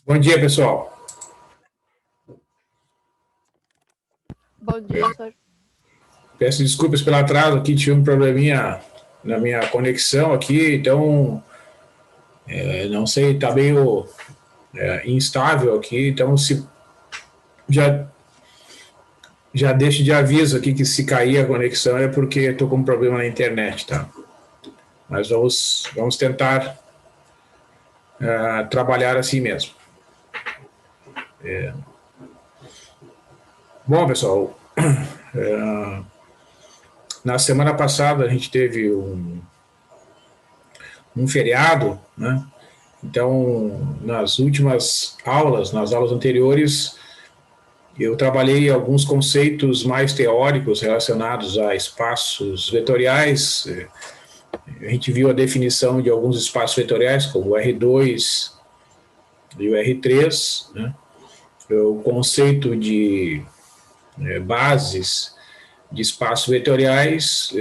Bom dia, pessoal. Bom dia, senhor. Peço desculpas pelo atraso aqui, tive um probleminha na minha conexão aqui, então, não sei, está meio instável aqui, então se já, já deixo de aviso aqui que se cair a conexão é porque estou com um problema na internet, tá? Mas vamos tentar trabalhar assim mesmo. Bom, pessoal, na semana passada a gente teve um feriado, né? Então, nas últimas aulas, nas aulas anteriores, eu trabalhei alguns conceitos mais teóricos relacionados a espaços vetoriais. A gente viu a definição de alguns espaços vetoriais, como o R2 e o R3, né? O conceito de bases de espaços vetoriais,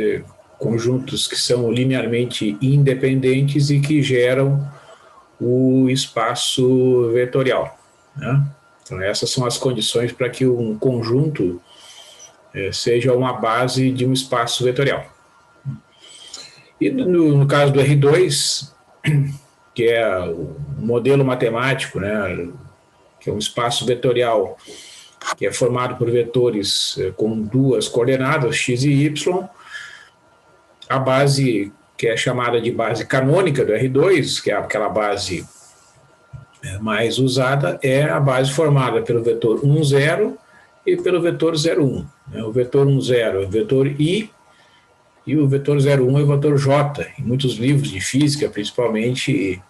conjuntos que são linearmente independentes e que geram o espaço vetorial, né? Então, essas são as condições para que um conjunto seja uma base de um espaço vetorial. E no caso do R2, que é o modelo matemático, né, que é um espaço vetorial que é formado por vetores com duas coordenadas, x e y, a base que é chamada de base canônica do R2, que é aquela base mais usada, é a base formada pelo vetor 1, 0 e pelo vetor 0, 1. O vetor 1, 0 é o vetor I e o vetor 0, 1 é o vetor J. Em muitos livros de física, principalmente,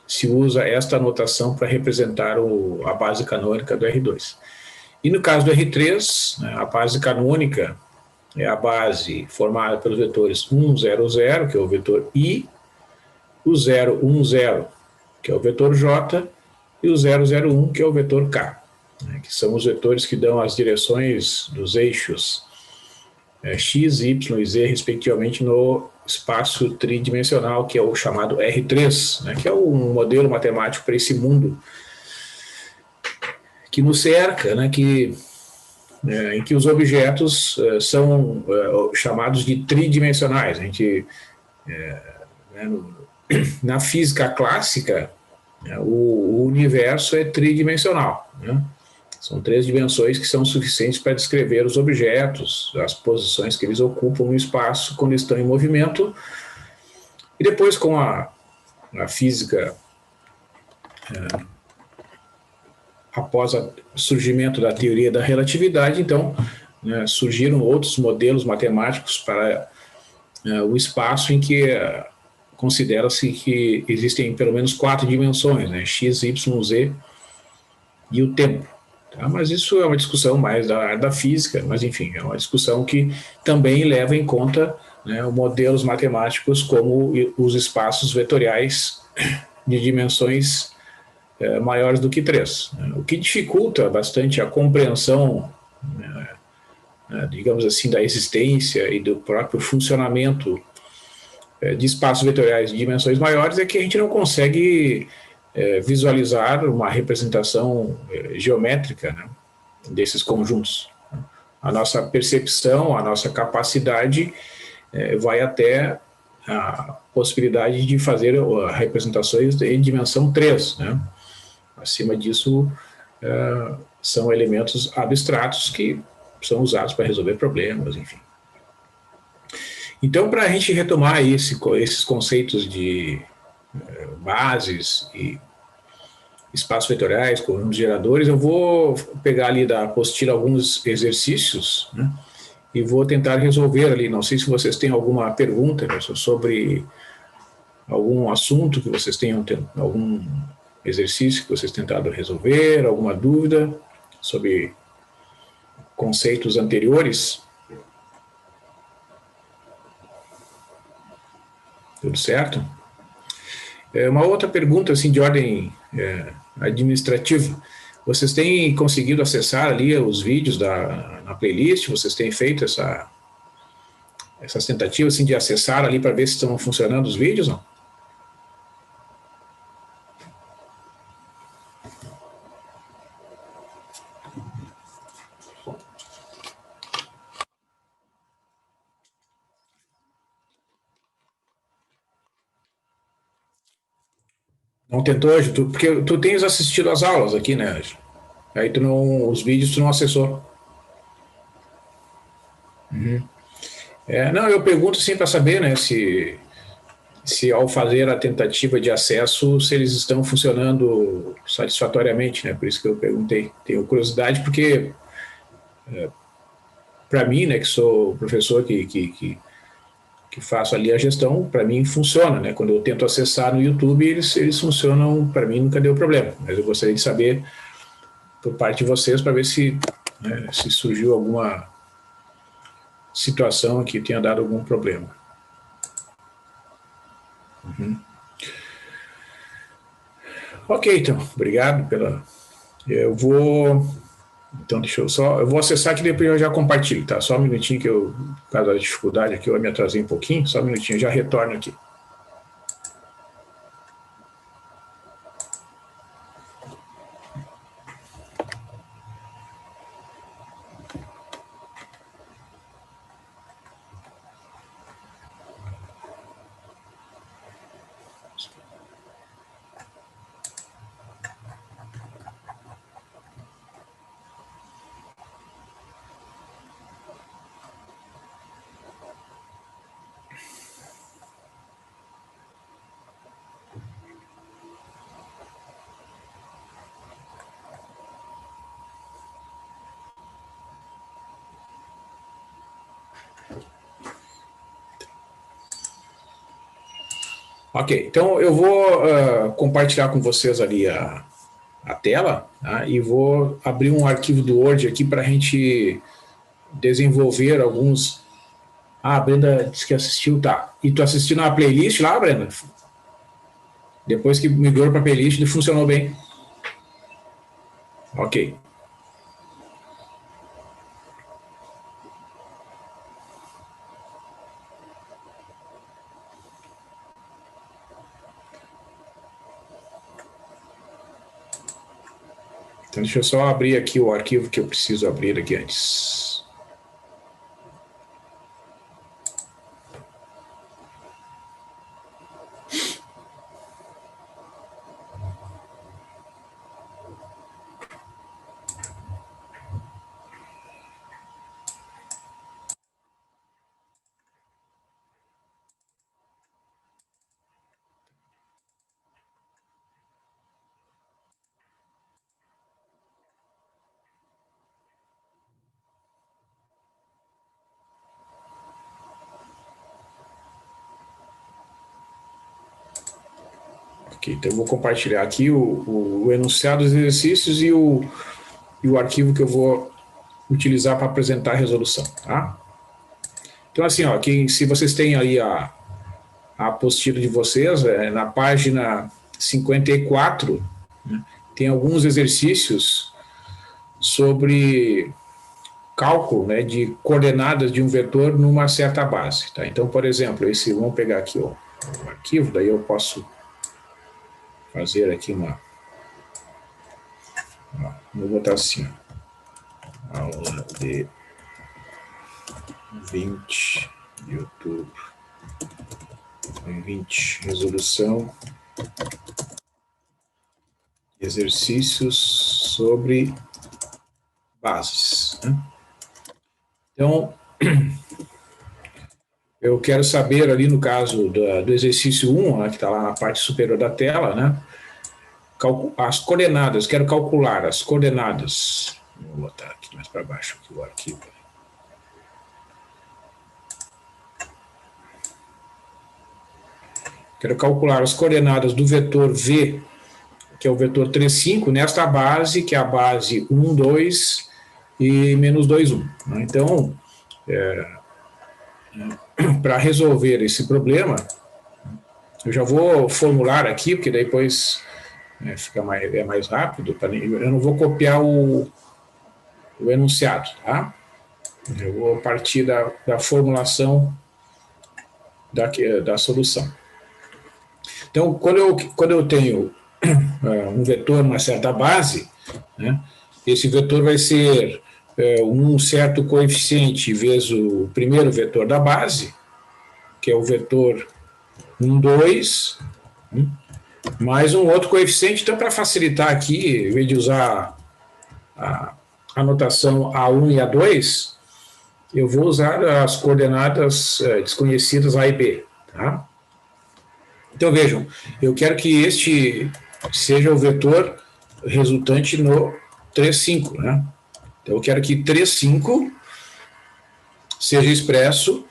se usa esta notação para representar a base canônica do R2. E no caso do R3, a base canônica é a base formada pelos vetores 1, 0, 0, que é o vetor I, o 0, 1, 0, que é o vetor J, e o 0, 0, 1, que é o vetor K, né, que são os vetores que dão as direções dos eixos x, y e z, respectivamente, no espaço tridimensional, que é o chamado R3, né, que é um modelo matemático para esse mundo que nos cerca, né, em que os objetos são chamados de tridimensionais. A gente, na física clássica, o universo é tridimensional, né? São 3 dimensões que são suficientes para descrever os objetos, as posições que eles ocupam no espaço quando estão em movimento. E depois, com a física, após o surgimento da teoria da relatividade, então, surgiram outros modelos matemáticos para o espaço em que considera-se que existem pelo menos 4 dimensões, né? X, Y, Z e o tempo. Tá? Mas isso é uma discussão mais da área da física, mas enfim, é uma discussão que também leva em conta, né, modelos matemáticos como os espaços vetoriais de dimensões maiores do que 3. Né? O que dificulta bastante a compreensão, digamos assim, da existência e do próprio funcionamento de espaços vetoriais de dimensões maiores é que a gente não consegue visualizar uma representação geométrica, né, desses conjuntos. A nossa percepção, a nossa capacidade vai até a possibilidade de fazer representações em dimensão 3, né? Acima disso, são elementos abstratos que são usados para resolver problemas, enfim. Então, para a gente retomar esses conceitos de bases e espaços vetoriais, conjuntos geradores, eu vou pegar ali da apostila alguns exercícios, né, e vou tentar resolver ali. Não sei se vocês têm alguma pergunta, pessoal, sobre algum assunto que vocês tenham, algum exercício que vocês tentaram resolver, alguma dúvida sobre conceitos anteriores. Tudo certo? Uma outra pergunta, assim, de ordem administrativa. Vocês têm conseguido acessar ali os vídeos na playlist? Vocês têm feito essas tentativas, assim, de acessar ali para ver se estão funcionando os vídeos, não? Não tentou hoje? Porque tu tens assistido às aulas aqui, né, Ângelo? Aí tu não, os vídeos tu não acessou. Não, eu pergunto sim para saber, né, se ao fazer a tentativa de acesso, se eles estão funcionando satisfatoriamente, né? Por isso que eu perguntei. Tenho curiosidade porque, para mim, né, que sou professor que faço ali a gestão, para mim funciona, né? Quando eu tento acessar no YouTube, eles funcionam, para mim nunca deu problema. Mas eu gostaria de saber por parte de vocês para ver se, né, se surgiu alguma situação que tenha dado algum problema. Ok, então, obrigado pela. Eu vou. Então, deixa eu só. Eu vou acessar aqui e depois eu já compartilho, tá? Só um minutinho que eu, por causa da dificuldade aqui, eu me atrasei um pouquinho. Só um minutinho, eu já retorno aqui. Ok, então eu vou compartilhar com vocês ali a tela, tá? E vou abrir um arquivo do Word aqui para a gente desenvolver alguns. Ah, a Brenda disse que assistiu, tá. E tu assistiu na playlist lá, Brenda? Depois que migrou para a playlist, funcionou bem. Ok. Então, deixa eu só abrir aqui o arquivo que eu preciso abrir aqui antes. Ok, então eu vou compartilhar aqui o enunciado dos exercícios e o arquivo que eu vou utilizar para apresentar a resolução, tá? Então, assim, ó, se vocês têm aí a apostila de vocês, na página 54, né, tem alguns exercícios sobre cálculo, né, de coordenadas de um vetor numa certa base, tá? Então, por exemplo, vamos pegar aqui o arquivo, daí eu posso fazer aqui vou botar assim, aula de 20 de outubro, 2020, resolução, exercícios sobre bases, né? Então, eu quero saber ali no caso do exercício 1, né, que está lá na parte superior da tela, né? As coordenadas, quero calcular as coordenadas. Vou botar aqui mais para baixo aqui o arquivo. Quero calcular as coordenadas do vetor V, que é o vetor 3, 5, nesta base, que é a base 1, 2 e menos 2, 1. Então, para resolver esse problema, eu já vou formular aqui, porque depois fica mais rápido. Eu não vou copiar o enunciado, tá? Eu vou partir da formulação da solução. Então, quando eu tenho um vetor numa certa base, né, esse vetor vai ser um certo coeficiente vezes o primeiro vetor da base, que é o vetor 1, 2, mais um outro coeficiente. Então, para facilitar aqui, em vez de usar a notação A1 e A2, eu vou usar as coordenadas desconhecidas A e B. Tá? Então, vejam, eu quero que este seja o vetor resultante no 3,5. Né? Então, eu quero que 3,5 seja expresso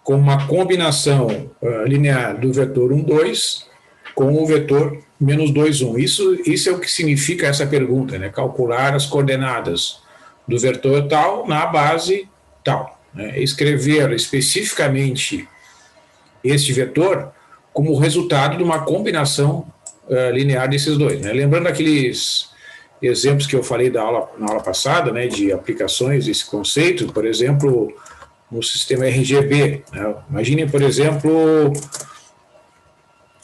com uma combinação linear do vetor 1, 2 com o vetor menos 2, 1. Isso é o que significa essa pergunta, né? Calcular as coordenadas do vetor tal na base tal. Né? Escrever especificamente este vetor como resultado de uma combinação linear desses dois. Né? Lembrando aqueles exemplos que eu falei na aula passada, né, de aplicações desse conceito, por exemplo, no sistema RGB. Né? Imaginem, por exemplo,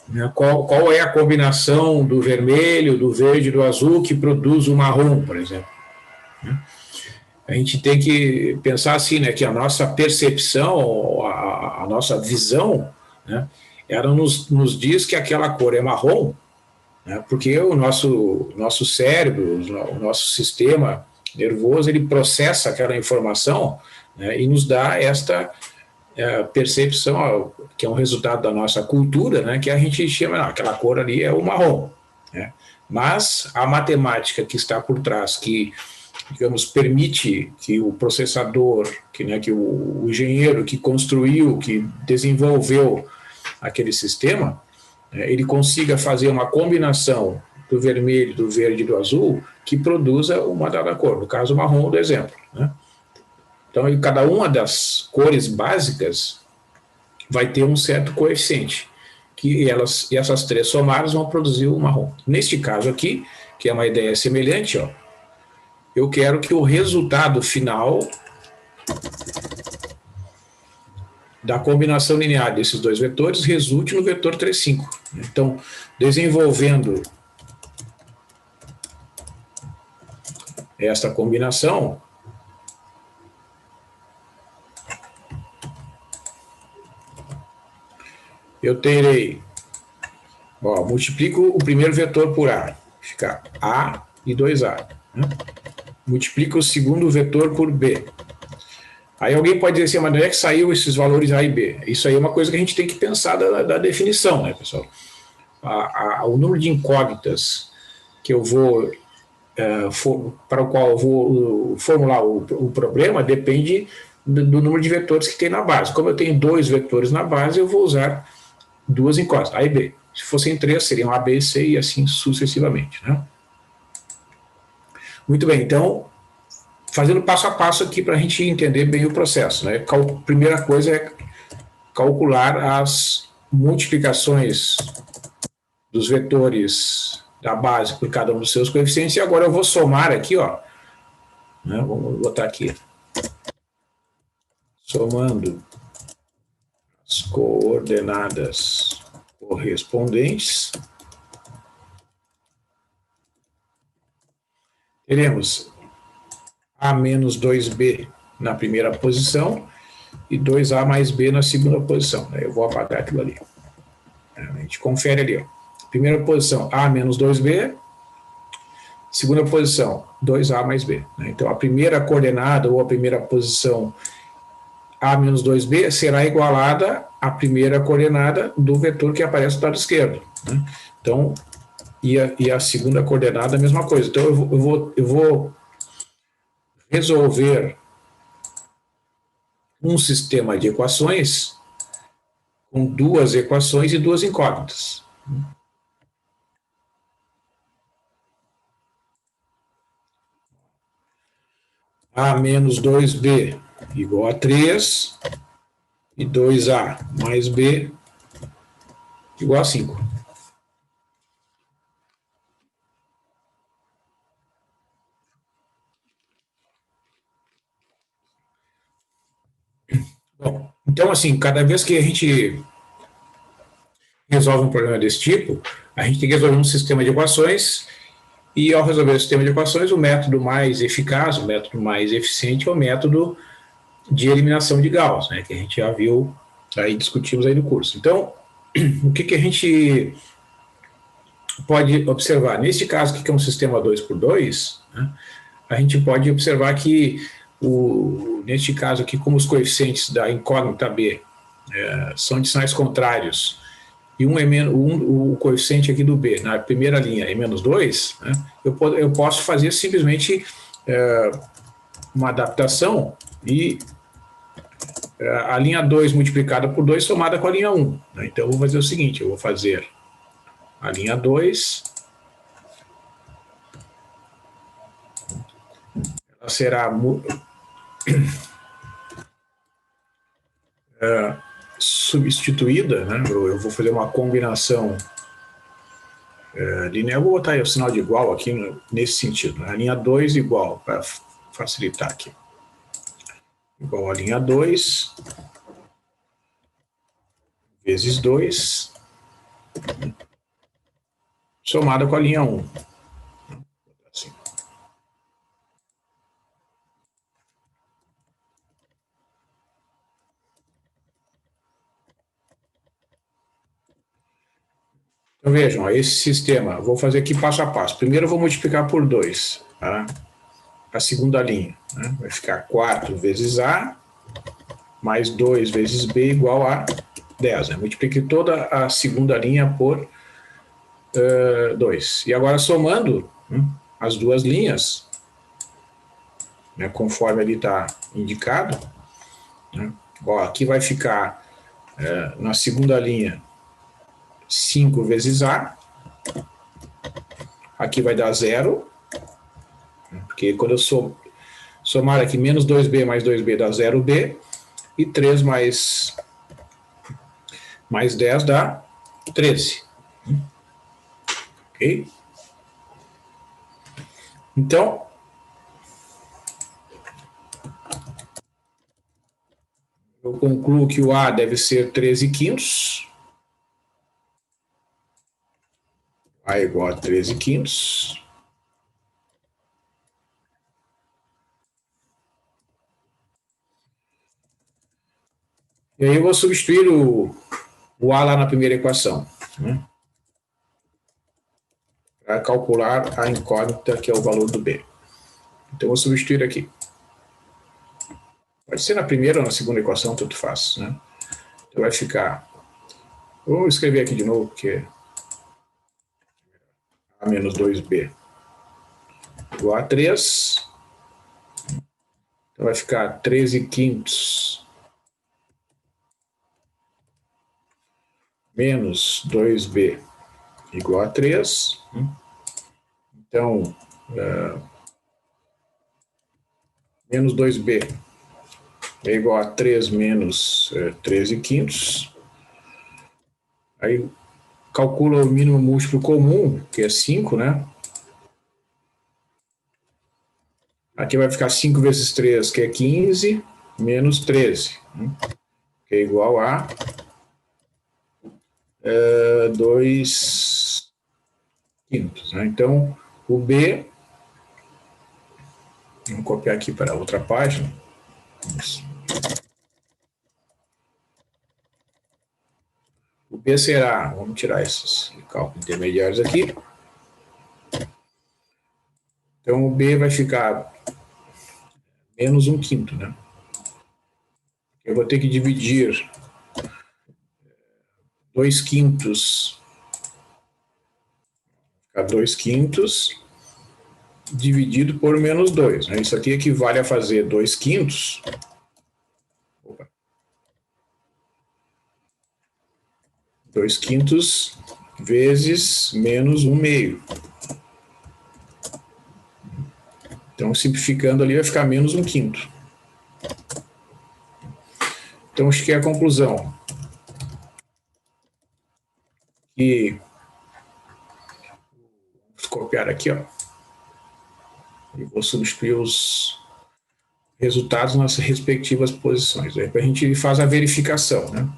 né, qual é a combinação do vermelho, do verde e do azul que produz o marrom, por exemplo. Né? A gente tem que pensar assim, né, que a nossa percepção, a nossa visão, né, ela nos diz que aquela cor é marrom, né, porque o nosso cérebro, o nosso sistema nervoso, ele processa aquela informação, né, e nos dá esta percepção, que é um resultado da nossa cultura, né, que a gente chama, aquela cor ali é o marrom. Né? Mas a matemática que está por trás, que, digamos, permite que o processador, que o engenheiro que construiu, que desenvolveu aquele sistema, ele consiga fazer uma combinação do vermelho, do verde e do azul que produza uma dada cor, no caso o marrom do exemplo. Né? Então, em cada uma das cores básicas vai ter um certo coeficiente, que essas três somadas vão produzir o marrom. Neste caso aqui, que é uma ideia semelhante, ó, eu quero que o resultado final da combinação linear desses dois vetores resulte no vetor 3,5. Então, desenvolvendo esta combinação, eu terei, multiplico o primeiro vetor por A, fica A e 2A. Né? Multiplico o segundo vetor por B. Aí alguém pode dizer assim, mas onde é que saiu esses valores A e B? Isso aí é uma coisa que a gente tem que pensar da definição, né, pessoal? O número de incógnitas que eu vou, para o qual eu vou formular o problema depende do número de vetores que tem na base. Como eu tenho 2 vetores na base, eu vou usar 2 incógnitas, A e B. Se fossem 3, seriam A, B e C e assim sucessivamente. Né? Muito bem, então, fazendo passo a passo aqui para a gente entender bem o processo. Né? Primeira coisa é calcular as multiplicações dos vetores da base por cada um dos seus coeficientes, e agora eu vou somar aqui, ó, né? Vamos botar aqui, somando as coordenadas correspondentes, teremos A menos 2B na primeira posição e 2A mais B na segunda posição. Eu vou apagar aquilo ali. A gente confere ali, ó. Primeira posição, A menos 2B. Segunda posição, 2A mais B. Então, a primeira coordenada ou a primeira posição A menos 2B será igualada à primeira coordenada do vetor que aparece do lado esquerdo. Né? Então, e a segunda coordenada, a mesma coisa. Então, eu vou resolver um sistema de equações com 2 equações e 2 incógnitas. A menos 2B igual a 3 e 2A mais B igual a 5. Bom, então, assim, cada vez que a gente resolve um problema desse tipo, a gente tem que resolver um sistema de equações, e ao resolver o sistema de equações, o método mais eficaz, o método mais eficiente é o método de eliminação de Gauss, né, que a gente já viu, aí discutimos aí no curso. Então, o que a gente pode observar, neste caso aqui, que é um sistema 2x2, né, a gente pode observar que, neste caso aqui, como os coeficientes da incógnita B são de sinais contrários, e o coeficiente aqui do B, na primeira linha, é menos 2, né, eu posso fazer simplesmente uma adaptação e a linha 2 multiplicada por 2 somada com a linha 1. Né? Então, eu vou fazer o seguinte, eu vou fazer a linha 2, ela será substituída, né? Eu vou fazer uma combinação linear, eu vou botar aí o sinal de igual aqui nesse sentido, né? A linha 2 igual, para facilitar aqui, igual a linha 2 vezes 2 somada com a linha 1. Assim. Então vejam, esse sistema, vou fazer aqui passo a passo. Primeiro eu vou multiplicar por 2, tá? A segunda linha, né? Vai ficar 4 vezes A mais 2 vezes B igual a 10. Né? Multipliquei toda a segunda linha por 2. E agora somando as duas linhas, né, conforme ali está indicado, né? Ó, aqui vai ficar na segunda linha 5 vezes A, aqui vai dar 0, porque quando eu somar aqui menos 2B mais 2B dá 0B, e 3 mais 10 dá 13. Ok? Então, eu concluo que o A deve ser 13/5. A igual a 13/5. E aí eu vou substituir o A lá na primeira equação, né, para calcular a incógnita, que é o valor do B. Então eu vou substituir aqui. Pode ser na primeira ou na segunda equação, tanto faz. Né? Então vai ficar... Vou escrever aqui de novo, porque A menos 2B igual a 3. Então vai ficar 13/5 menos 2B igual a 3. Então, menos 2B é igual a 3 menos 13/5. Aí calcula o mínimo múltiplo comum, que é 5, né? Aqui vai ficar 5 vezes 3, que é 15, menos 13, que é igual a 2/5. Né? Então, o B, vamos copiar aqui para outra página. O B será, vamos tirar esses cálculos intermediários aqui. Então, o B vai ficar menos 1/5, né? Eu vou ter que dividir 2/5, ficar 2/5 dividido por menos 2. Né? Isso aqui equivale a fazer 2/5. 2/5 vezes menos 1/2. Então, simplificando ali, vai ficar menos 1/5. Então, acho que é a conclusão. E vou copiar aqui, ó. E vou substituir os resultados nas respectivas posições. Aí a gente faz a verificação, né?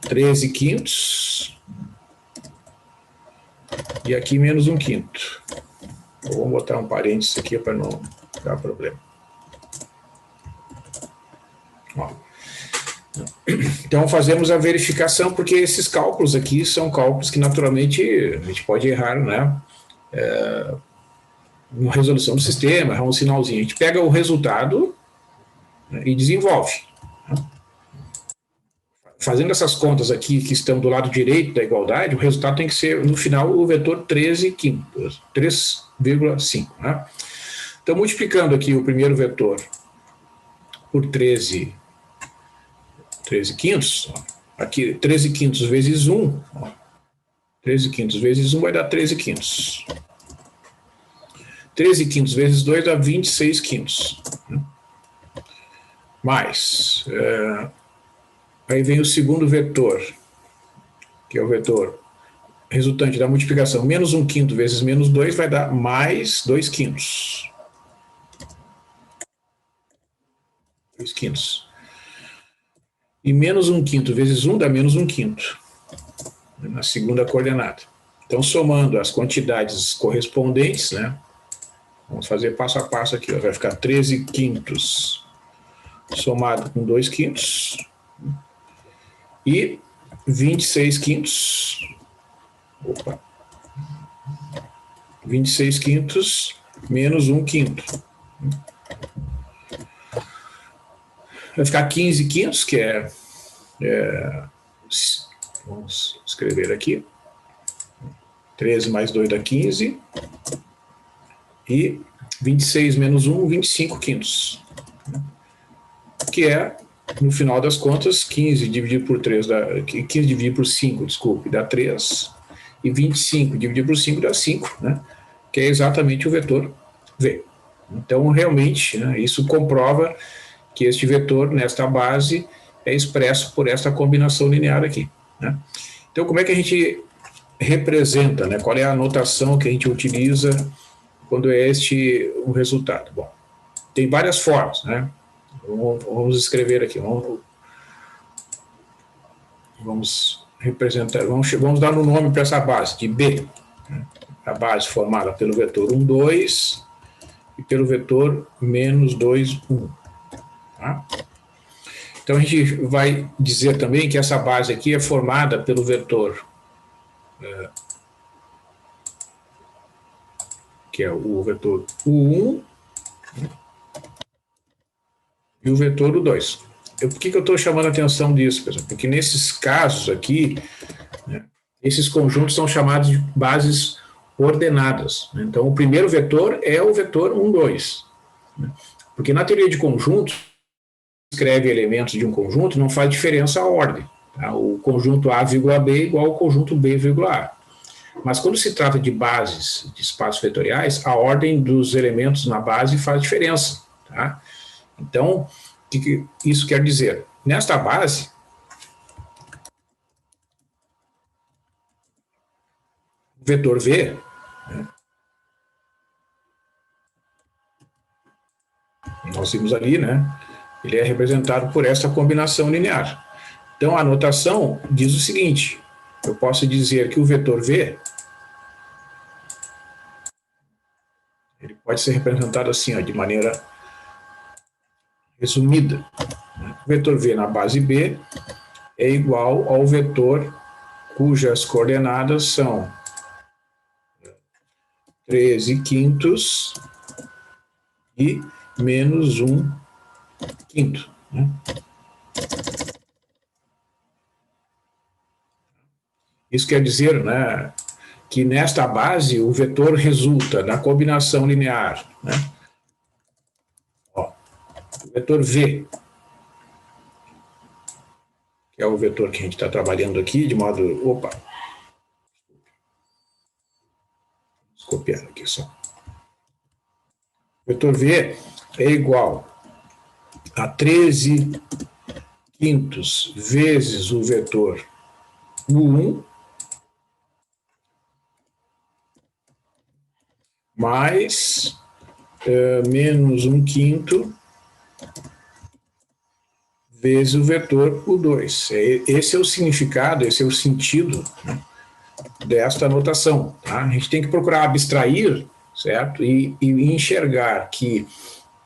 13/5 e aqui menos 1/5. Vou botar um parênteses aqui para não dar problema. Ó. Então, fazemos a verificação, porque esses cálculos aqui são cálculos que, naturalmente, a gente pode errar, né? Na resolução do sistema, errar um sinalzinho. A gente pega o resultado, né, e desenvolve. Né? Fazendo essas contas aqui, que estão do lado direito da igualdade, o resultado tem que ser, no final, o vetor 3,5. Né? Então, multiplicando aqui o primeiro vetor por 13,5, aqui 13,5 vezes 1, 13,5 vezes 1 vai dar 13,5. 13,5 vezes 2 dá 26,5. Mais, aí vem o segundo vetor, que é o vetor resultante da multiplicação. Menos 1/5 vezes menos 2 vai dar mais 2/5. 2/5. E menos 1/5 vezes 1 dá menos 1/5, na segunda coordenada. Então, somando as quantidades correspondentes, né? Vamos fazer passo a passo aqui, ó, vai ficar 13/5 somado com 2/5 e 26/5. Opa! 26/5 menos 1/5. Vai ficar 15/5, que vamos escrever aqui. 13 mais 2 dá 15. E 26 menos 1, 25/5. Que é, no final das contas, 15 dividido por 3 dá, 15 dividido por 5, desculpe, dá 3. E 25 dividido por 5 dá 5, né? Que é exatamente o vetor V. Então, realmente, né, isso comprova que este vetor, nesta base, é expresso por esta combinação linear aqui. Né? Então, como é que a gente representa, né? Qual é a notação que a gente utiliza quando é este o resultado? Bom, tem várias formas, né? Vamos escrever aqui, vamos representar, vamos dar um nome para essa base, de B. Né? A base formada pelo vetor 1, 2 e pelo vetor menos 2, 1. Tá? Então, a gente vai dizer também que essa base aqui é formada pelo vetor, que é o vetor U1 e o vetor U2. Por que eu estou chamando a atenção disso, pessoal? Porque nesses casos aqui, né, esses conjuntos são chamados de bases ordenadas. Né? Então, o primeiro vetor é o vetor 1, 2. Né? Porque na teoria de conjuntos, escreve elementos de um conjunto, não faz diferença a ordem. Tá? O conjunto A, B é igual ao conjunto B, A. Mas quando se trata de bases de espaços vetoriais, a ordem dos elementos na base faz diferença. Tá? Então, o que isso quer dizer? Nesta base, o vetor V, né, nós vimos ali, né? Ele é representado por essa combinação linear. Então, a notação diz o seguinte: eu posso dizer que o vetor V ele pode ser representado assim, ó, de maneira resumida. O vetor V na base B é igual ao vetor cujas coordenadas são 13/5 e menos 1/5. Né? Isso quer dizer, né, que nesta base o vetor resulta da combinação linear. Né? Ó, o vetor V, que é o vetor que a gente está trabalhando aqui, de modo... Opa! Vamos copiar aqui só. O vetor V é igual a 13/5 vezes o vetor U1 mais menos 1/5 vezes o vetor U2. Esse é o significado, esse é o sentido, né, desta notação. Tá? A gente tem que procurar abstrair, certo? E enxergar que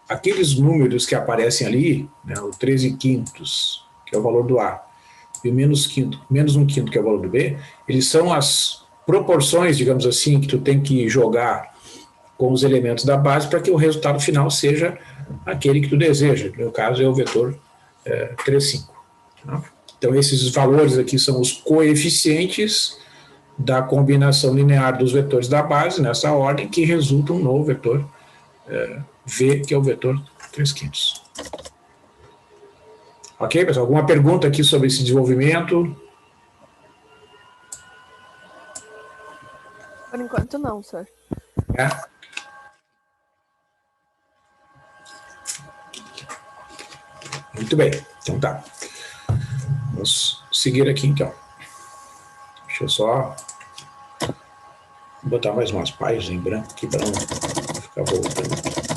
aqueles números que aparecem ali, né, o 13/5, que é o valor do A, e o menos um quinto, que é o valor do B, eles são as proporções, digamos assim, que tu tem que jogar com os elementos da base para que o resultado final seja aquele que tu deseja. No caso, é o vetor 3, 5. Tá? Então, esses valores aqui são os coeficientes da combinação linear dos vetores da base, nessa ordem, que resultam no vetor V, que é o vetor 3 quintos. Ok, pessoal? Alguma pergunta aqui sobre esse desenvolvimento? Por enquanto não, senhor. Muito bem, então tá. Vamos seguir aqui então. Deixa eu só botar mais umas páginas em branco aqui para não ficar voltando.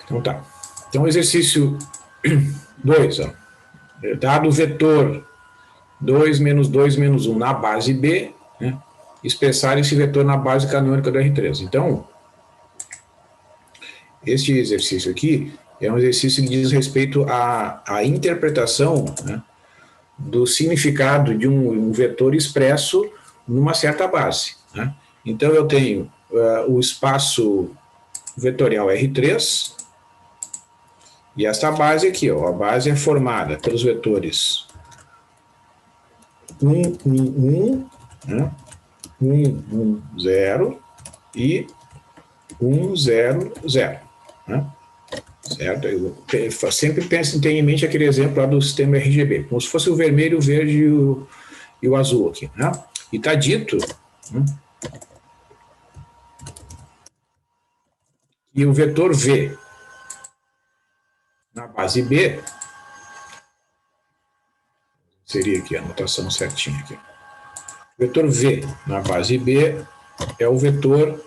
Então tá. Então, exercício 2, dado o vetor 2 menos 2 menos 1 na base B, né, expressar esse vetor na base canônica do R3. Então, este exercício aqui é um exercício que diz respeito à interpretação, né, do significado de um vetor expresso numa certa base. Né? Então, eu tenho o espaço vetorial R3, e esta base aqui, ó, a base é formada pelos vetores 1, 1, 1, né? 1, 1, 0 e 1, 0, 0. Né? Certo? Eu sempre tenho em mente aquele exemplo lá do sistema RGB, como se fosse o vermelho, o verde e o azul aqui. Né? E está dito, né, que o vetor V na base B, seria aqui a notação certinha aqui. O vetor V na base B é o vetor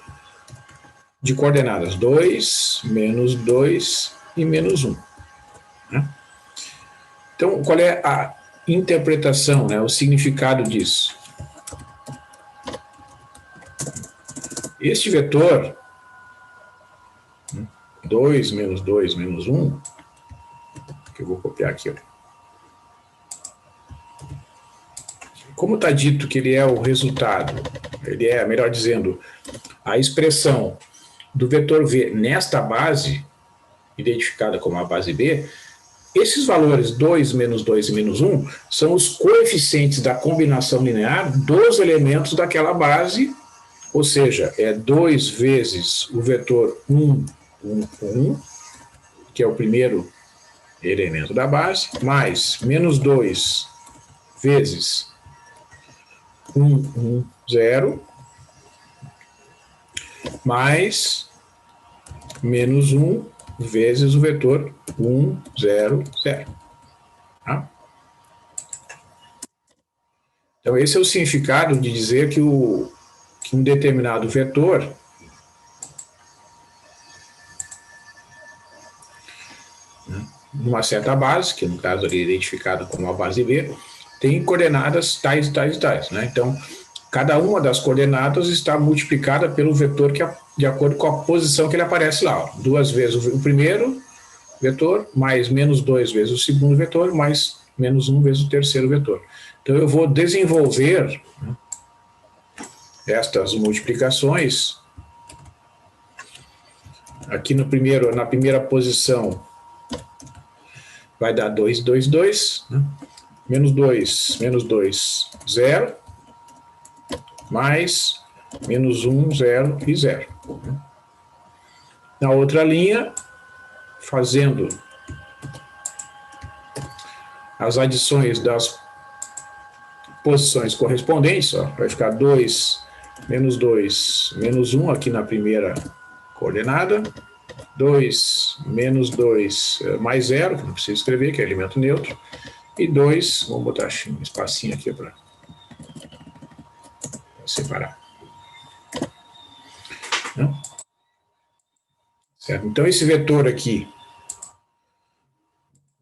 de coordenadas 2, menos 2 e menos 1. Né? Então, qual é a interpretação, né, o significado disso? Este vetor, 2 menos 2 menos 1, que eu vou copiar aqui, ó. Como está dito que ele é o resultado, ele é, melhor dizendo, a expressão do vetor V nesta base, identificada como a base B, esses valores 2, menos 2 e menos 1 são os coeficientes da combinação linear dos elementos daquela base, ou seja, é 2 vezes o vetor 1, 1, 1, que é o primeiro elemento da base, mais menos 2 vezes 1, 1, 0, mais menos 1 vezes o vetor 1, 0, 0. Tá? Então, esse é o significado de dizer que um determinado vetor numa certa base, que no caso ali é identificada como a base B, tem coordenadas tais, tais, tais. Né? Então, cada uma das coordenadas está multiplicada pelo vetor que de acordo com a posição que ele aparece lá. Ó. 2 vezes o primeiro vetor, mais menos 2 vezes o segundo vetor, mais menos 1 vezes o terceiro vetor. Então, eu vou desenvolver, né, estas multiplicações. Aqui na primeira posição vai dar 2, 2, 2, né? Menos 2, 0, mais menos 1, 0 e 0. Na outra linha, fazendo as adições das posições correspondentes, ó, vai ficar 2, menos 1 aqui na primeira coordenada, 2, menos 2, mais 0, que não precisa escrever, que é elemento neutro, e 2, vamos botar um espacinho aqui para separar. Né? Certo? Então, esse vetor aqui,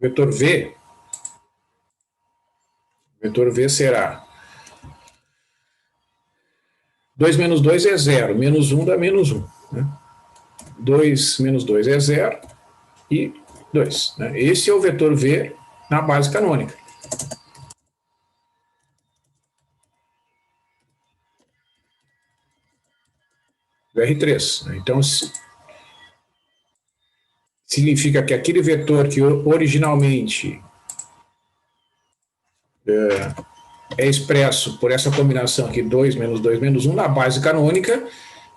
vetor V será 2 menos 2 é 0, menos 1 dá menos 1. Né? 2 menos 2 é 0 e 2. Né? Esse é o vetor V na base canônica. R3. Né? Então, significa que aquele vetor que originalmente é expresso por essa combinação aqui, 2 menos 1, na base canônica,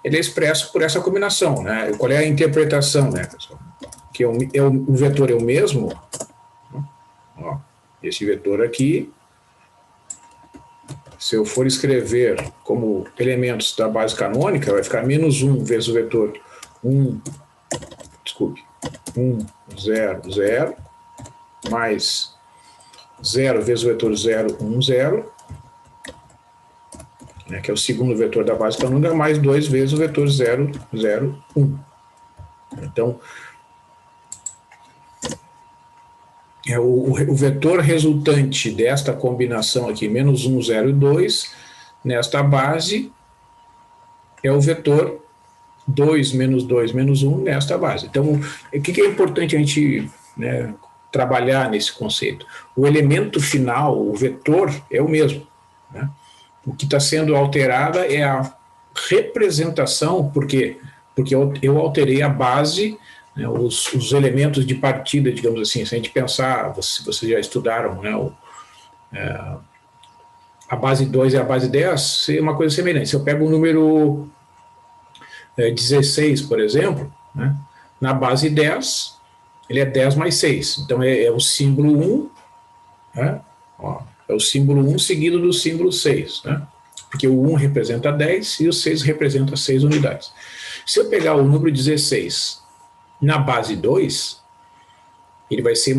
ele é expresso por essa combinação. Né? Qual é a interpretação, né, pessoal? Que o vetor é o mesmo. Ó, esse vetor aqui, se eu for escrever como elementos da base canônica, vai ficar menos 1 vezes o vetor 1, 0, 0, mais 0 vezes o vetor 0, 1, 0, né, que é o segundo vetor da base canônica, mais 2 vezes o vetor 0, 0, 1. Então, o vetor resultante desta combinação aqui, menos 1, 0 e 2, nesta base, é o vetor 2 menos 1 nesta base. Então, o que é importante a gente, né, trabalhar nesse conceito? O elemento final, o vetor, é o mesmo. Né? O que está sendo alterada é a representação, por quê? Porque eu alterei a base, né, os elementos de partida, digamos assim. Se a gente pensar, vocês já estudaram, né, a base 2 e a base 10, é uma coisa semelhante. Se eu pego o número 16, por exemplo, né, na base 10, ele é 10 mais 6. Então é o símbolo 1, né, ó, é o símbolo 1 seguido do símbolo 6, né? Porque o 1 representa 10 e o 6 representa 6 unidades. Se eu pegar o número 16 na base 2, ele vai ser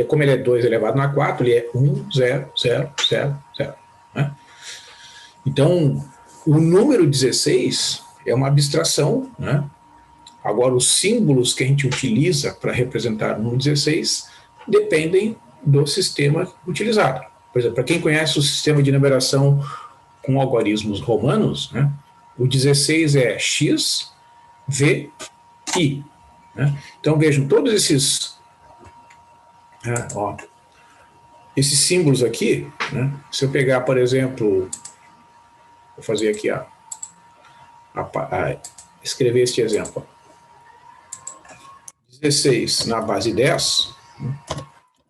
como ele é 2 elevado a 4, ele é 1, 0, 0, 0, 0. Né? Então, o número 16 é uma abstração, né? Agora, os símbolos que a gente utiliza para representar o número 16 dependem do sistema utilizado. Por exemplo, para quem conhece o sistema de numeração com algarismos romanos, né, o 16 é x, v, i. Né? Então, vejam, todos esses, esses símbolos aqui, né, se eu pegar, por exemplo, vou fazer aqui, escrever este exemplo. 16 na base 10, né,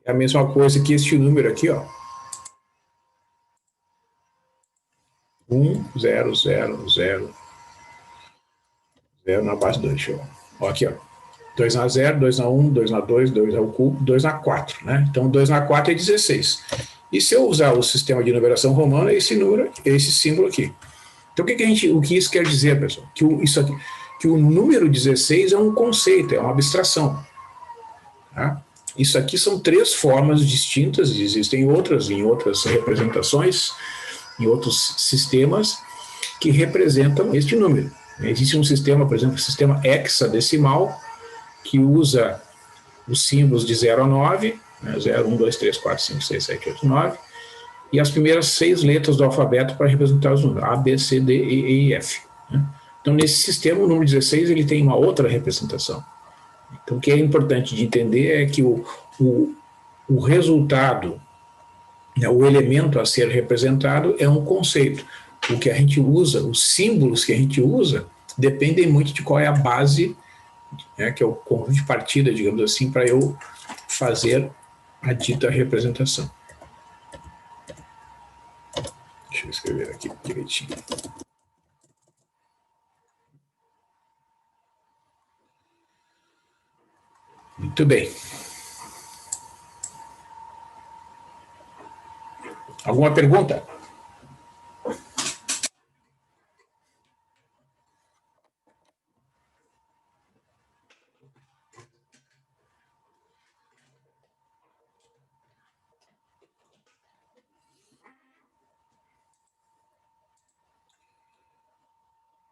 é a mesma coisa que este número aqui, ó. 1, 0, 0, 0, 0 na base 2. Deixa eu... Ó, aqui, ó. 2 na 0, 2 na 1, 2 na 2, 2 ao cubo, 2 na 4. Né? Então, 2 na 4 é 16. E se eu usar o sistema de numeração romana, esse número, esse símbolo aqui. Então, o que isso quer dizer, pessoal? Que o número 16 é um conceito, é uma abstração. Tá? Isso aqui são 3 formas distintas, existem outras em outras representações, em outros sistemas que representam este número. Existe um sistema, por exemplo, o sistema hexadecimal, que usa os símbolos de 0 a 9, né, 0, 1, 2, 3, 4, 5, 6, 7, 8, 9, e as primeiras 6 letras do alfabeto para representar os números, A, B, C, D, E, F. Né? Então, nesse sistema, o número 16 ele tem uma outra representação. Então, o que é importante de entender é que o resultado, né, o elemento a ser representado é um conceito. O que a gente usa, os símbolos que a gente usa, dependem muito de qual é a base, né, que é o conjunto de partida, digamos assim, para eu fazer a dita representação. Deixa eu escrever aqui direitinho. Muito bem. Alguma pergunta?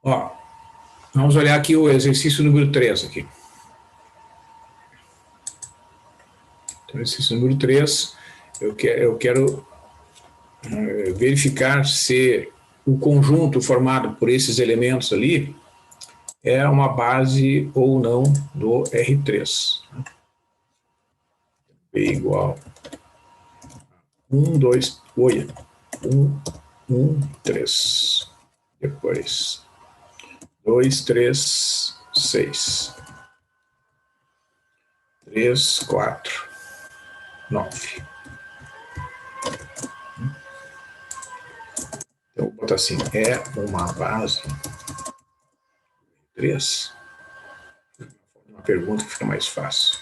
Ó, vamos olhar aqui o exercício número 3 aqui. Então, exercício número 3, eu quero verificar se o conjunto formado por esses elementos ali é uma base ou não do R3. B igual 1, 2, 1, 3. Depois 2, 3, 6. 3, 4, 9. Então, vou botar assim, é uma base 3. Uma pergunta que fica mais fácil.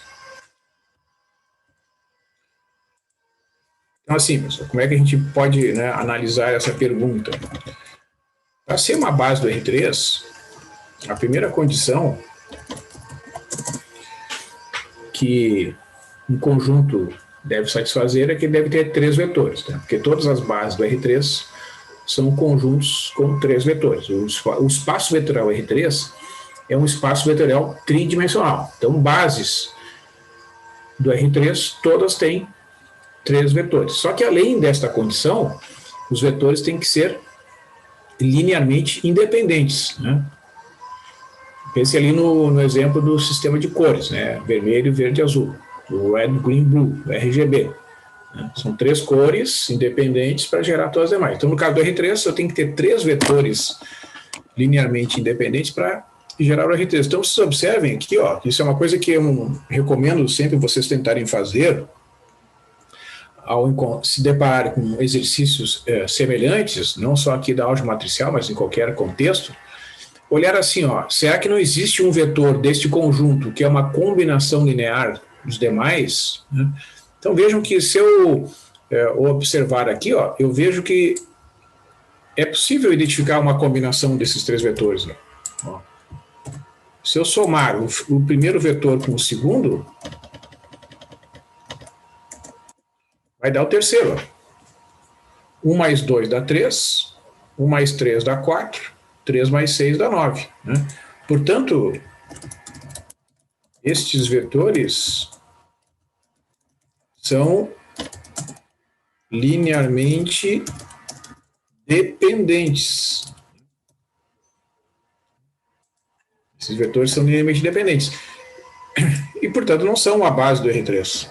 Então, assim, pessoal, como é que a gente pode, né, analisar essa pergunta? Para ser uma base do R3, a primeira condição que um conjunto deve satisfazer é que deve ter 3 vetores, né? Porque todas as bases do R3 são conjuntos com 3 vetores. O espaço vetorial R3 é um espaço vetorial tridimensional. Então, bases do R3 todas têm 3 vetores. Só que, além desta condição, os vetores têm que ser linearmente independentes, né? Pense ali no exemplo do sistema de cores, né? Vermelho, verde e azul, o red, green, blue, o RGB. Né? São 3 cores independentes para gerar todas as demais. Então, no caso do R3, eu tenho que ter 3 vetores linearmente independentes para gerar o R3. Então, vocês observem aqui, ó, isso é uma coisa que eu recomendo sempre vocês tentarem fazer ao se deparar com exercícios semelhantes, não só aqui da álgebra matricial, mas em qualquer contexto, olhar assim, ó, será que não existe um vetor deste conjunto que é uma combinação linear dos demais? Né? Então vejam que se eu observar aqui, ó, eu vejo que é possível identificar uma combinação desses 3 vetores. Ó. Se eu somar o primeiro vetor com o segundo, vai dar o terceiro. 1 mais 2 dá 3, 1 mais 3 dá 4, 3 mais 6 dá 9. Né? Portanto, estes vetores são linearmente dependentes. Esses vetores são linearmente dependentes. E, portanto, não são a base do R3.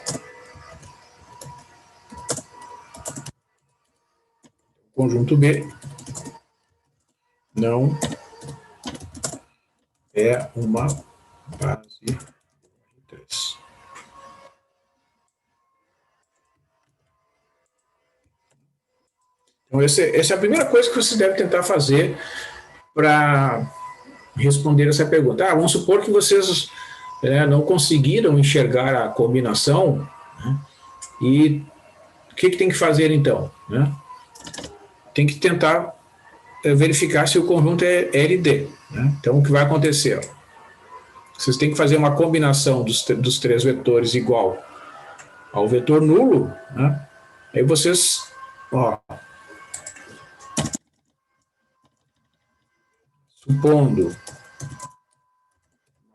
Conjunto B não é uma base do R3. Então, essa é a primeira coisa que você deve tentar fazer para responder essa pergunta. Vamos supor que vocês não conseguiram enxergar a combinação, né? E o que tem que fazer então? Né? Tem que tentar verificar se o conjunto é LD. Né? Então, o que vai acontecer? Vocês têm que fazer uma combinação dos 3 vetores igual ao vetor nulo. Né? Aí vocês, ó, supondo